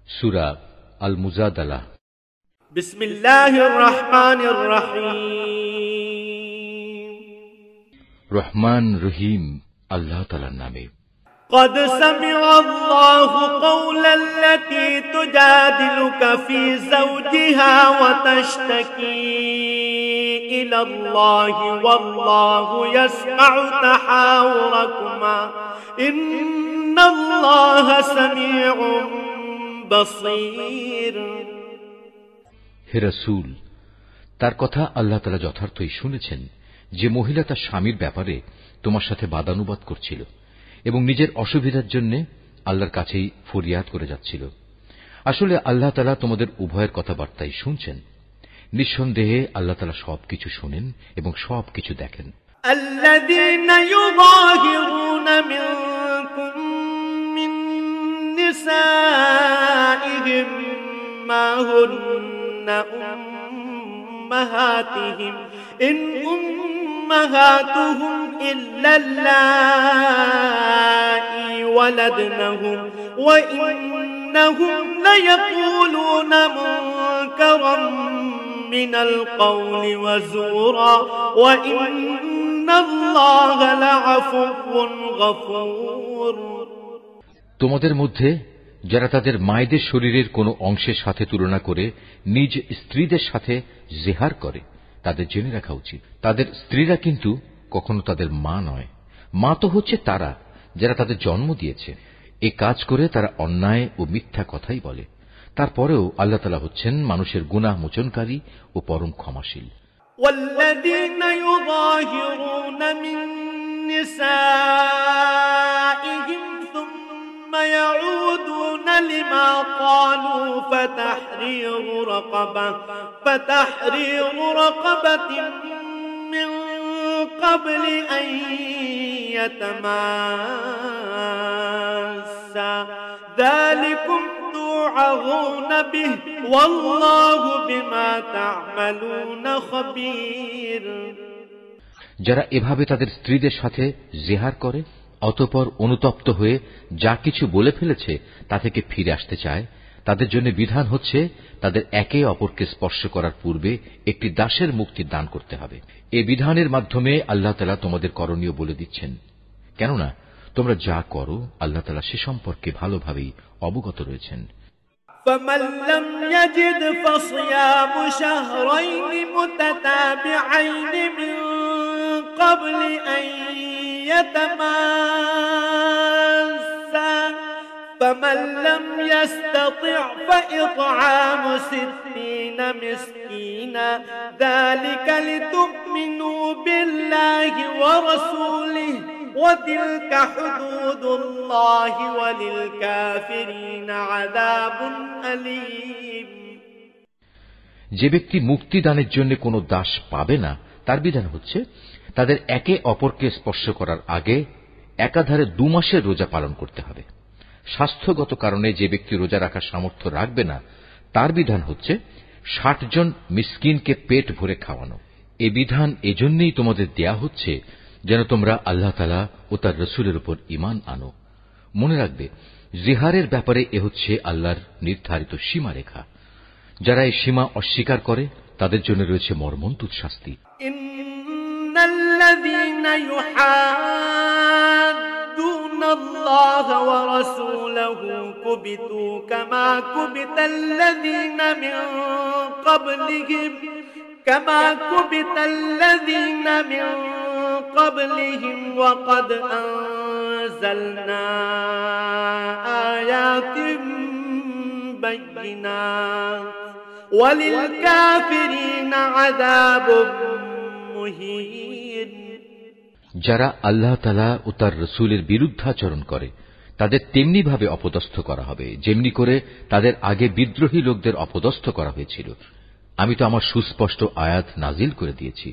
সূরা আল মুজাদালা। বিসমিল্লাহির রহমানির রহিম। রহমান রহিম আল্লাহ তাআলার নামে। قد سمع الله قول التي تجادلك في زوجها وتشتكي إلى الله والله يسمع تحاوركما إن الله سميع بصير। হে রাসূল, তার কথা আল্লাহ তাআলা যথার্থই শুনেছেন যে মহিলা তার স্বামীর ব্যাপারে তোমার সাথে বাদানুবাদ করছিল এবং নিজের অসুবিধার জন্য আল্লাহর কাছেই ফরিয়াদ করে যাচ্ছিল। আসলে আল্লাহ তাআলা তোমাদের উভয়ের কথাবার্তাই শুনছেন। নিঃসন্দেহে আল্লাহ তাআলা সবকিছু শুনেন এবং সবকিছু দেখেন। আল্লাযীনা ইউযাহিরুনা মিনকুম মিন নিসাইহিম মা হুন্না উম্মাহাতিহিম ইন উম্মাহাতুহুম ইল্লা আল্লাহি ওয়ালাদনাহুম ওয়া ইন্নাহুম লায়াকুলুনা মুনকারাম মিনাল কওলি ওয়া যুরা ওয়া ইন্নাল্লাহা লাআফুউন গফুর। তোমাদের মধ্যে যারা তাদের মায়েদের শরীরের কোনো অংশের সাথে তুলনা করে নিজ স্ত্রীদের সাথে জেহার করে তাদের জেনে রাখা উচিত, তাদের স্ত্রীরা কিন্তু কখনো তাদের মা নয়। মা তো হচ্ছে তারা যারা তাদের জন্ম দিয়েছে। এ কাজ করে তারা অন্যায় ও মিথ্যা কথাই বলে। তারপরেও আল্লাহ তাআলা হচ্ছেন মানুষের গুনাহ মোচনকারী ও পরম ক্ষমাশীল। والذين يظاهرون من نسائهم ثم يعودون لما قالوا فتحرير رقبة من قبل أن يتماسا ذلكم توعظون به والله بما تعملون خبير। যারা এভাবে তাদের স্ত্রীদের সাথে জেহার করে অতঃপর অনুতপ্ত হয়ে যা কিছু বলে ফেলেছে তা থেকে ফিরে আসতে চায়, তাদের জন্য বিধান হচ্ছে তাদের একে অপরকে স্পর্শ করার পূর্বে একটি দাসের মুক্তির দান করতে হবে। এ বিধানের মাধ্যমে আল্লাহ তাআলা তোমাদের করণীয় বলে দিচ্ছেন, কেননা তোমরা যা করো আল্লাহ তাআলা সে সম্পর্কে ভালোভাবেই অবগত রয়েছেন। فمن لم يجد فصيام شهرين متتابعين من قبل أن يتماسا فمن لم يستطع فإطعام 60 مسكينا ذلك لتؤمنوا بالله ورسوله وتلك حدود الله وللكافرين عذاب أليم। যে ব্যক্তি মুক্তি দানের জন্য কোনো দাস পাবে না তার বিধান হচ্ছে তাদের একে অপরকে স্পর্শ করার আগে একাধারে 2 মাসের রোজা পালন করতে হবে। স্বাস্থ্যগত কারণে যে ব্যক্তি রোজা রাখার সামর্থ্য রাখবে না তার বিধান হচ্ছে 60 জন মিসকিনকে পেট ভরে খাওয়ানো। এ বিধান এজন্যই তোমাদের দেয়া হচ্ছে যেন তোমরা আল্লাহ তাআলা ও তার রাসূলের উপর ঈমান আনো। মনে রাখবে, জিহারের ব্যাপারে এ হচ্ছে আল্লাহর নির্ধারিত সীমারেখা। যারা এই সীমা অস্বীকার করে তাদের জন্য রয়েছে মর্মন্তুদ শাস্তি। ইন্নাল্লাযীনা ইউহাদ্দুনাল্লাহা ওয়া রাসূলাহু কুবিতু কামা কুবিতাল্লাযীনা মিন قبلهم وقد أنزلنا آيات بينات وللكافرين عذاب مهين। যারা আল্লাহ তাআলা ও তার রাসূলের বিরুদ্ধাচরণ করে তাদের তেমনি ভাবে অপদস্থ করা হবে যেমনি করে তাদের আগে বিদ্রোহী লোকদের অপদস্থ করা হয়েছিল। আমি তো আমার সুস্পষ্ট আয়াত নাজিল করে দিয়েছি।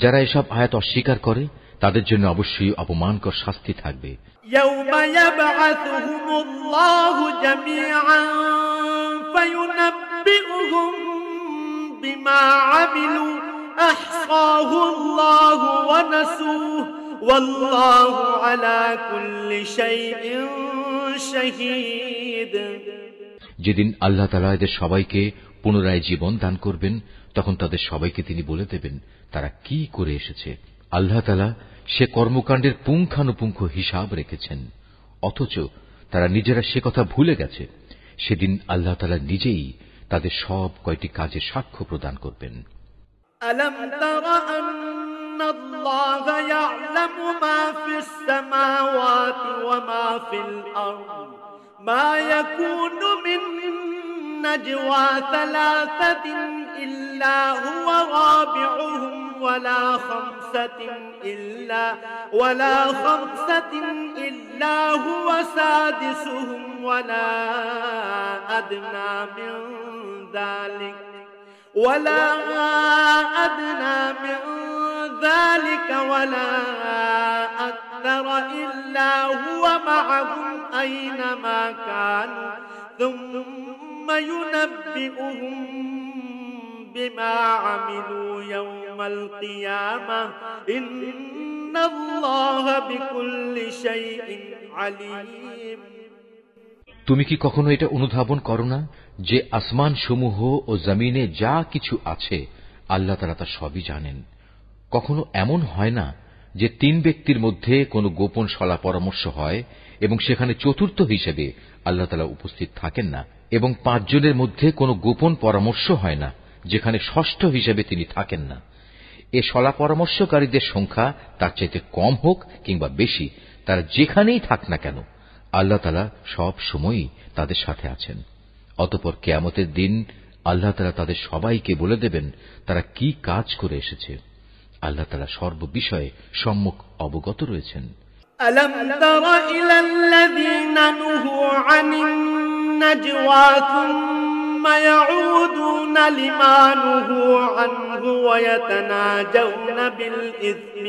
যারা এসব আয়াত অস্বীকার করে তাদের জন্য অবশ্যই অপমানকর শাস্তি থাকবে। ইয়াওমা ইয়াবআসুহুমুল্লাহু জামিআন ফায়ুনাব্বিউহুম বিমা আমিলু আহসাহুল্লাহু ওয়া নাসুহু ওয়াল্লাহু আলা কুল্লি শাইইন শাহীদ। যেদিন আল্লাহ তাআলা এদের সবাইকে পুনরায় জীবন দান করবেন, তখন তাদের সবাইকে তিনি বলে দেবেন তারা কি করে এসেছে। আল্লাহ তাআলা সে কর্মকাণ্ডের পুঙ্খানুপুঙ্খ হিসাব রেখেছেন, অথচ তারা নিজেরা সে কথা ভুলে গেছে। সেদিন আল্লাহ তাআলা নিজেই তাদের সব কয়টি কাজের সাক্ষ্য প্রদান করবেন। ألم تر أن الله يعلم ما في السماوات وما في الأرض ما يكون من نجوى ثلاثة إلا هو رابعهم ولا خمسة إلا هو سادسهم ولا أدنى من ذلك ولا أكثر إلا هو معهم أينما كانوا ثم ينبئهم بما عملوا يوم القيامة إن الله بكل شيء عليم। তুমি কি কখনো এটা অনুধাবন করো না যে আসমান সমূহ ও জমিনে যা কিছু আছে আল্লাহ তাআলা তা সবই জানেন। কখনো এমন হয় না যে তিন ব্যক্তির মধ্যে কোনো গোপন সলা পরামর্শ হয় এবং সেখানে চতুর্থ হিসেবে আল্লাহ তাআলা উপস্থিত থাকেন না, এবং পাঁচজনের মধ্যে কোনো গোপন পরামর্শ হয় না যেখানে ষষ্ঠ হিসেবে তিনি থাকেন না। এ সলা পরামর্শকারীদের সংখ্যা তার চাইতে কম হোক কিংবা বেশি, তারা যেখানেই থাক না কেন আল্লাহ তাআলা সব সময়ই তাদের সাথে আছেন। অতঃপর কিয়ামতের দিন আল্লাহ তাআলা তাদের সবাইকে বলে দেবেন তারা কি কাজ করে এসেছে। আল্লাহ তাআলা সর্ববিষয়ে সম্যক অবগত রয়েছেন। ألم تر إلى الذين نهوا عن النجوى ثم يعودون لما نهوا عنه ويتناجون بالإثم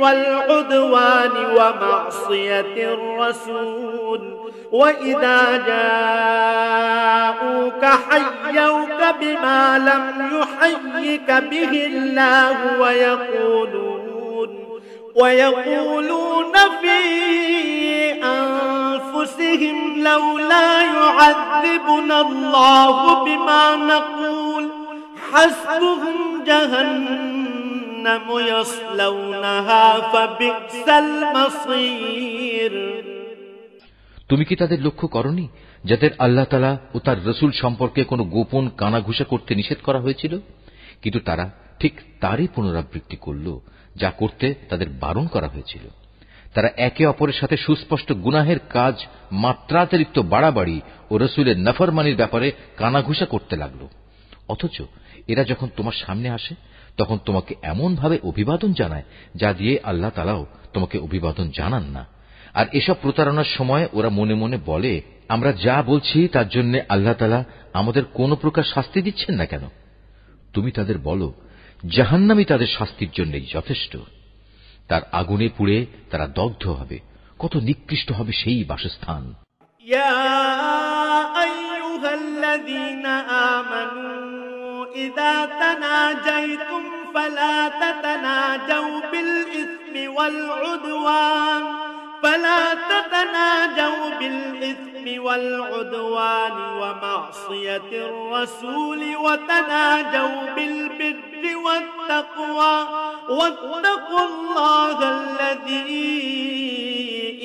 والعدوان ومعصية الرسول وإذا جاءوك حيوك بما لم يحيك به الله ويقولون في أنفسهم لولا يعذبنا الله بما نقول حسبهم جهنم يصلونها فبئس المصير। তুমি কি তাদের লক্ষ্য করনি যাদের আল্লাহ তাআলা ও তার রাসূল সম্পর্কে কোনো গোপন কানাঘুষা করতে নিষেধ করা হয়েছিল, কিন্তু তারা ঠিক তারই পুনরাবৃত্তি করল যা করতে তাদের বারণ করা হয়েছিল। তারা একে অপরের সাথে সুস্পষ্ট গুনাহের কাজ, মাত্রাতিরিক্ত বাড়াবাড়ি ও রাসূলের নাফরমানির ব্যাপারে কানাঘুষা করতে লাগল। অথচ এরা যখন তোমার সামনে আসে তখন তোমাকে এমন ভাবে অভিবাদন জানায় যা দিয়ে আল্লাহ তাআলাও তোমাকে অভিবাদন জানান না। আর এসব প্রতারণার সময় ওরা মনে মনে বলে, আমরা যা বলছি তার জন্য আল্লাহ তাআলা আমাদের কোন প্রকার শাস্তি দিচ্ছেন না কেন? তুমি তাদের বলো, জাহান্নামই তাদের শাস্তির জন্যই যথেষ্ট। তার আগুনে পুড়ে তারা দগ্ধ হবে। কত নিকৃষ্ট হবে সেই বাসস্থান। ইয়া আইয়ুহাল্লাযীনা আমানু ইযা তানাজাইতুম ফালা তাতানাজাউ বিল ইসমি ওয়াল উদওয়ান ومعصية الرسول وتناجوا بالبر والتقوى واتقوا الله الذي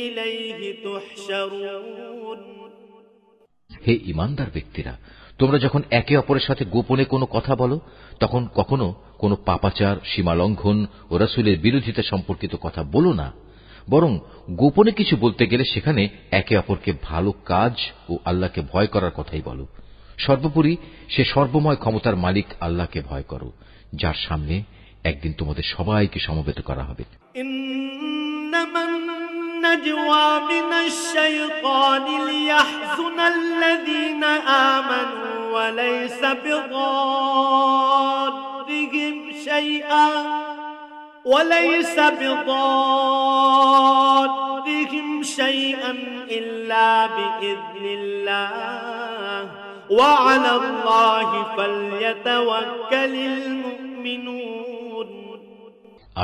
إليه تحشرون। হে ঈমানদার ব্যক্তিরা, তোমরা যখন একে অপরের সাথে গোপনে কোনো কথা বলো তখন কখনো কোনো পাপাচার, সীমালঙ্ঘন ও রাসূলের বিরোধিতা সম্পর্কিত কথা বলো না, বরং গোপনে কিছু বলতে গেলে সেখানে একে অপরকে ভালো কাজ ও আল্লাহকে ভয় করার কথাই বলো। সর্বোপরি সে সর্বময় ক্ষমতার মালিক আল্লাহকে ভয় করো, যার সামনে একদিন তোমাদের সবাইকে সমবেত করা হবে। ইন্নামান নাজওয়া মিনাশ শাইতানি লিয়াহযুনাল্লাযীনা আমানু ওয়া লাইসা বিদাররিহিম শাইআ وليس بضارهم شيئا إلا بإذن الله وعلى الله فليتوكل المؤمنون।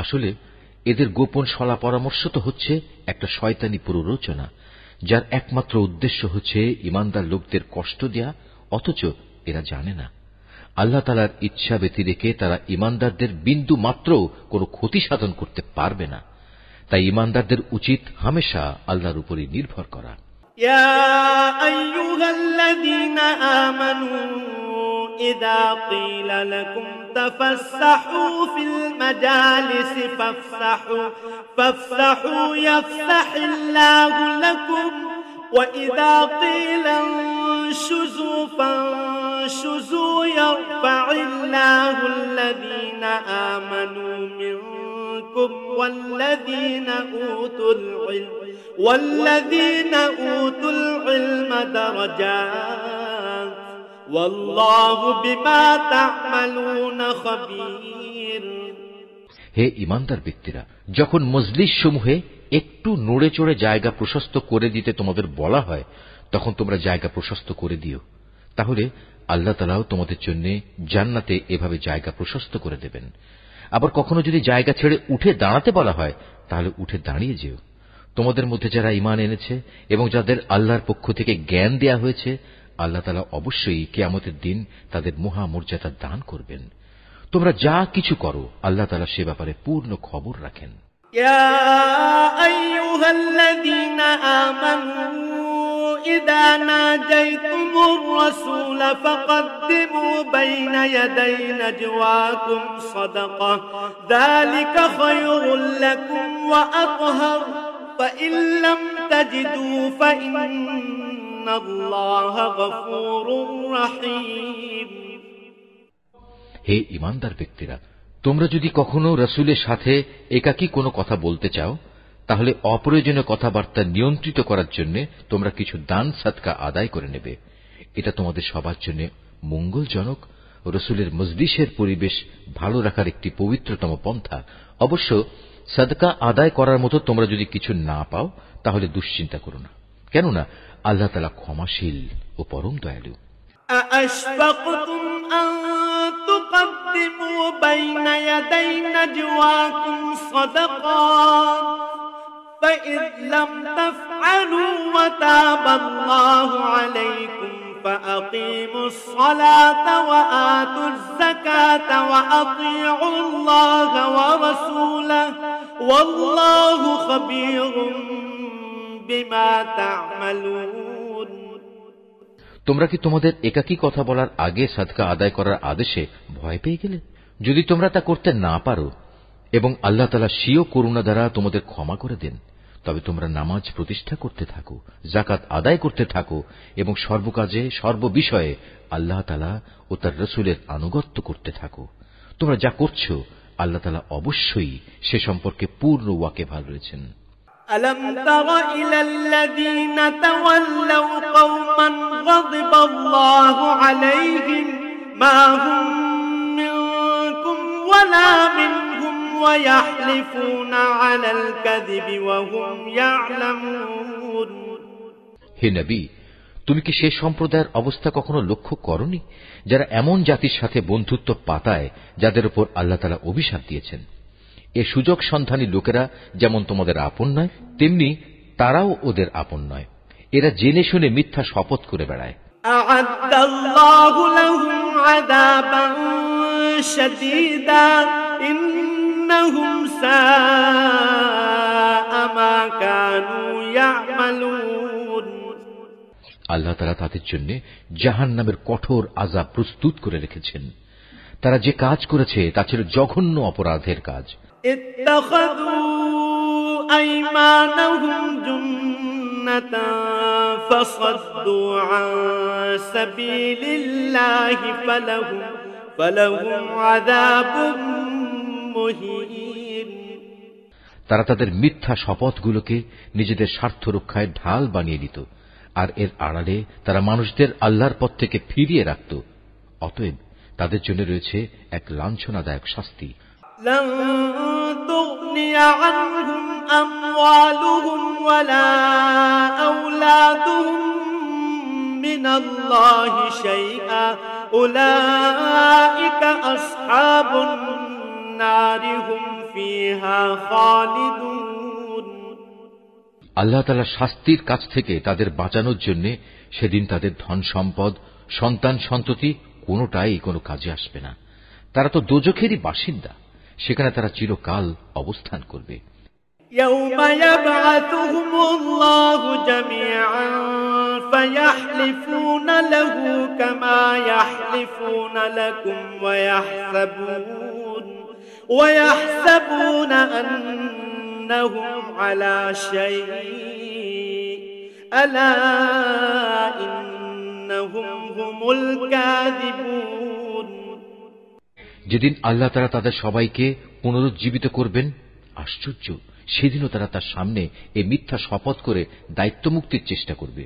আসলে এদের গোপন সলা পরামর্শ তো হচ্ছে একটা শয়তানি প্ররোচনা, যার একমাত্র উদ্দেশ্য হচ্ছে ঈমানদার লোকদের কষ্ট দেয়া, অথচ এরা জানে না আল্লাহ তাআলার ইচ্ছা ব্যতিরেকে তারা ঈমানদারদের বিন্দু মাত্র কোনো ক্ষতি সাধন করতে পারবে না। তাই ঈমানদারদের উচিত হামেশা আল্লাহর উপরই নির্ভর করা। ইয়া আইয়ুহাল্লাযীনা আমানু ইযা ক্বিলা লাকুম তাফাসসাহু ফিল মাজালিসি ফাফসাহু ইয়াফসাহিল্লাহু লাকুম ওয়া ইযা ক্বিলা আনশুযু ফানশুযু ইয়ারফা'িল্লাহু আল্লাযীনা আমানু মিনকুম والذين أوتوا العلم درجات والله بما تعملون خبير। হে ঈমানদার ব্যক্তিরা, যখন মজলিস সমূহে একটু নড়ে চড়ে জায়গা প্রশস্ত করে দিতে তোমাদের বলা হয়, তখন তোমরা জায়গা প্রশস্ত করে দিও। তাহলে আল্লাহ তাআলাও তোমাদের জন্য জান্নাতে এভাবে জায়গা প্রশস্ত করে দেবেন। আবার কখনো যদি জায়গা ছেড়ে উঠে দাঁড়াতে বলা হয়, তাহলে উঠে দাঁড়িয়ে যেও। তোমাদের মধ্যে যারা ঈমান এনেছে এবং যাদের আল্লাহর পক্ষ থেকে জ্ঞান দেয়া হয়েছে, আল্লাহ তাআলা অবশ্যই কিয়ামতের দিন তাদের মহামর্যাদা দান করবেন। তোমরা যা কিছু করো আল্লাহ তাআলা সে ব্যাপারে পূর্ণ খবর রাখেন। ইয়া আইয়ুহাল্লাযীনা আমানু ইযা নাজাইতুমুর রাসূল ফাকদ্দিমু বাইনা ইয়াদাই নাজওয়াকুম সাদাকাহ যালিকা খায়রুল লাকুম ওয়া আতহার فإن لم تجدوا فإن الله غفور رحيم। হে ঈমানদার ব্যক্তিরা, তোমরা যদি কখনো রাসূলের সাথে একাকী কোনো কথা বলতে চাও, তাহলে অপ্রয়োজনীয় কথাবার্তা নিয়ন্ত্রিত করার জন্য তোমরা কিছু দান সাদকা আদায় করে নেবে। এটা তোমাদের সবার জন্য মঙ্গলজনক। রাসূলের মজলিসের পরিবেশ ভালো রাখার একটি পবিত্রতম পন্থা। অবশ্য সাদকা আদায় করার মতো তোমরা যদি কিছু না পাও, তাহলে দুশ্চিন্তা করো না, কেননা আল্লাহ তাআলা ক্ষমাশীল ও পরম দয়ালু। আশফাকতুম আন তুকদ্দিমু বাইনা ইয়াদাই নাজওয়াকুম সাদাকাত ফাইয লাম তাফআলু ওয়া তাবাল্লাহু আলাইকুম فأقيموا الصلاة وآتوا الزكاة وأطيعوا الله ورسوله والله خبير بما تعملون। তোমরা কি তোমাদের একাকী কথা বলার আগে সাদকা আদায় করার আদেশে ভয় পেয়ে গেলে? যদি তোমরা তা করতে না পারো এবং আল্লাহ তাআলা স্বীয় করুণা দ্বারা তোমাদের ক্ষমা করে দেন, তবে তোমরা নামাজ প্রতিষ্ঠা করতে থাকো, যাকাত আদায় করতে থাকো এবং সর্বকাজে সর্ববিষয়ে আল্লাহ তাআলা ও তার রাসূলের আনুগত্য করতে থাকো। তোমরা যা করছো আল্লাহ তাআলা অবশ্যই সে সম্পর্কে পূর্ণ ওয়াকিবহাল রয়েছেন। ألم تر إلى الذين تولوا قوما غضب الله عليهم ما هم منكم ولا منهم ويحلفون على الكذب وهم يعلمون। হে নবী, তুমি কি সে সম্প্রদায়ের অবস্থা কখনো লক্ষ্য করনি যারা এমন জাতির সাথে বন্ধুত্ব পাতায় যাদের উপর আল্লাহ তাআলা অভিশাপ দিয়েছেন? এ সুযোগ সন্ধানী লোকেরা যেমন তোমাদের আপন নয়, তেমনি তারাও ওদের আপন নয়। এরা জেনে শুনে মিথ্যা শপথ করে বেড়ায়। আ'আদাল্লাহু লাহুম আযাবান শাদীদা ইন্নাহুম সাআ মা কানু ইয়া'মালুন। আল্লাহ তাআলা তাদের জন্য জাহান্নামের কঠোর আযাব প্রস্তুত করে রেখেছেন। তারা যে কাজ করেছে তা ছিল জঘন্য অপরাধের কাজ। اتخذوا أيمانهم جنة فصدوا عن سبيل الله فلهم عذاب مهين। তারা তাদের মিথ্যা শপথগুলোকে নিজেদের স্বার্থ রক্ষায় ঢাল বানিয়ে নিত, আর এর আড়ালে তারা মানুষদের আল্লাহর পথ থেকে ফিরিয়ে রাখত। অতএব তাদের জন্য রয়েছে এক লাঞ্ছনাদায়ক শাস্তি। لن تغني عنهم أموالهم ولا أولادهم من الله شيئا أولئك أصحاب النار هم فيها خالدون আল্লাহ তাআলা শাস্তির কাছ থেকে তাদের বাঁচানোর জন্য সেদিন তাদের ধন সম্পদ সন্তান সন্ততি কোনোটাই কোনো কাজে আসবে না। তারা তো দোজখেরই বাসিন্দা, সেখানে তারা চিরকাল অবস্থান করবে। يوم يبعثهم الله جميعا فيحلفون له كما يحلفون لكم ويحسبون أنهم على شيء ألا إنهم هم الكاذبون যেদিন আল্লাহ তাআলা তাদের সবাইকে পুনরুজ্জীবিত করবেন, আশ্চর্য, সেদিনও তারা তার সামনে এই মিথ্যা শপথ করে দায়িত্ব মুক্তির চেষ্টা করবে,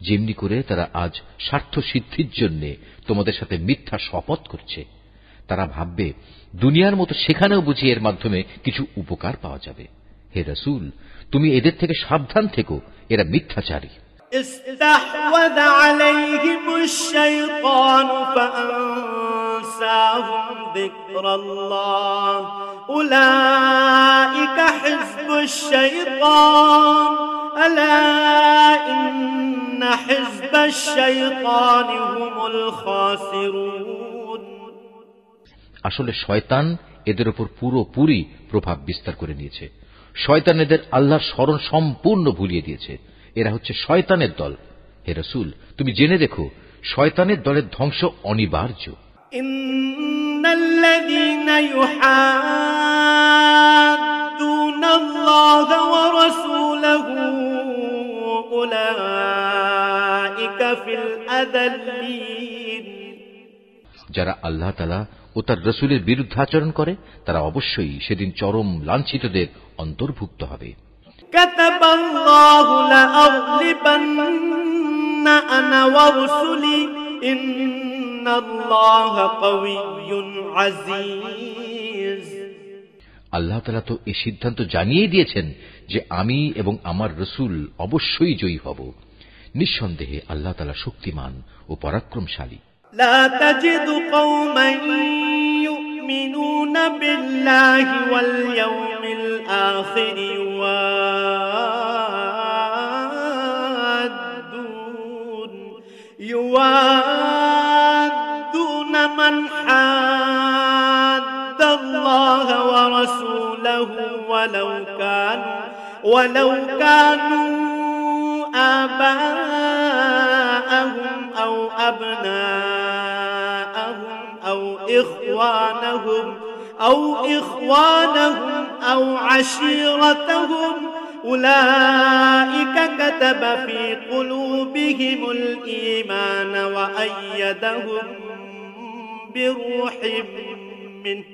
যেমনি করে তারা আজ স্বার্থ সিদ্ধির জন্য তোমাদের সাথে মিথ্যা শপথ করছে। তারা ভাববে দুনিয়ার মতো সেখানেও বুঝি এর মাধ্যমে কিছু উপকার পাওয়া যাবে। হে রাসূল, তুমি এদের থেকে সাবধান থেকো, এরা মিথ্যাচারী। استحوذ عليهم الشيطان فأنساهم ذكر الله أولئك حزب الشيطان ألا إن حزب الشيطان هم الخاسرون আসলে শয়তান এদের উপর পুরোপুরি প্রভাব বিস্তার করে নিয়েছে। শয়তান এদের আল্লাহর স্মরণ সম্পূর্ণ ভুলিয়ে দিয়েছে। এরা হচ্ছে শয়তানের দল। হে রাসূল, তুমি জেনে রেখো, শয়তানের দলের ধ্বংস অনিবার্য। ইন্নাল্লাযীনা ইউহাদ্দুনাল্লাহা ওয়া রাসূলাহু উলাইকা ফিল আযাল্লিন, যারা আল্লাহ তাআলা ও তার রাসূলের বিরুদ্ধাচরণ করে তারা অবশ্যই সেদিন চরম লাঞ্ছিতদের অন্তর্ভুক্ত হবে। কাতাবাল্লাহু লাআগলিবান্না আনা ওয়া রাসূলি ইন্নাল্লাহা কাওয়িয়্যুন আযীজ। আল্লাহ তাআলা তো এই সিদ্ধান্ত জানিয়ে দিয়েছেন যে আমি এবং আমার রাসূল অবশ্যই জয়ী হব। নিঃসন্দেহে আল্লাহ তাআলা শক্তিমান ও পরাক্রমশালী। লা তাজিদু কওমান يؤمنون بالله واليوم الآخر يوادون من حاد الله ورسوله ولو كانوا آباءهم أو أبناءهم أو إخوانهم أو عشيرتهم أولئك كتب في قلوبهم الإيمان وأيدهم بروح منه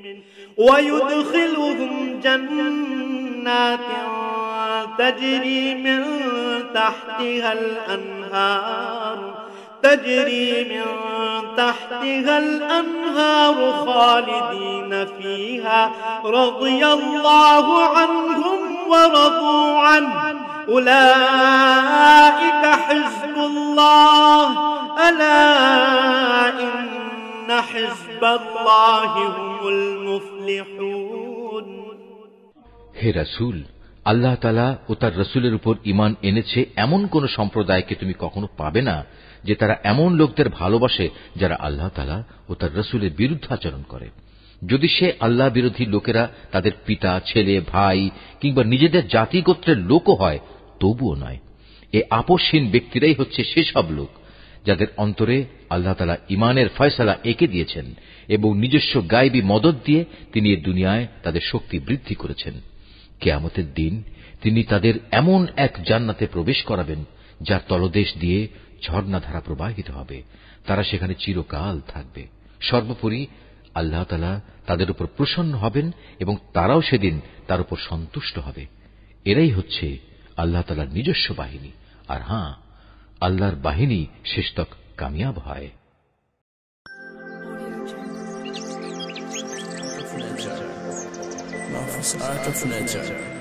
ويدخلهم جنات تجري من تحتها الأنهار خالدين فيها رضي الله عنهم ورضوا عنه أولئك حزب الله ألا إن حزب الله هم المفلحون। হে রাসূল, আল্লাহ তাআলা ও তার রাসূলের উপর ঈমান এনেছে এমন কোন সম্প্রদায়কে তুমি কখনো পাবে না যে তারা এমন লোকদের ভালোবাসে যারা আল্লাহ তাআলা ও তার রাসূলের বিরুদ্ধাচরণ করে। যদি সে আল্লাহ বিরোধী লোকেরা তাদের পিতা, ছেলে, ভাই কিংবা নিজেদের জাতি গোত্রের লোকও হয়, তবুও নয়। এ আপসহীন ব্যক্তিরাই হচ্ছে সেসব লোক যাদের অন্তরে আল্লাহ তাআলা ঈমানের ফয়সালা এঁকে দিয়েছেন এবং নিজস্ব গায়বী মদদ দিয়ে তিনি এই দুনিয়ায় তাদের শক্তি বৃদ্ধি করেছেন। কিয়ামতের দিন তিনি তাদের এমন এক জান্নাতে প্রবেশ করাবেন যার তলদেশ দিয়ে ঝর্ণাধারা প্রবাহিত হবে। তারা সেখানে চিরকাল থাকবে। সর্বোপরি আল্লাহ তাআলা তাদের উপর প্রসন্ন হবেন এবং তারাও সেদিন তার উপর সন্তুষ্ট হবে। এরাই হচ্ছে আল্লাহ তাআলার নিজস্ব বাহিনী। আর হ্যাঁ, আল্লাহর বাহিনী শেষতক কামিয়াব হয়। Art of Nature.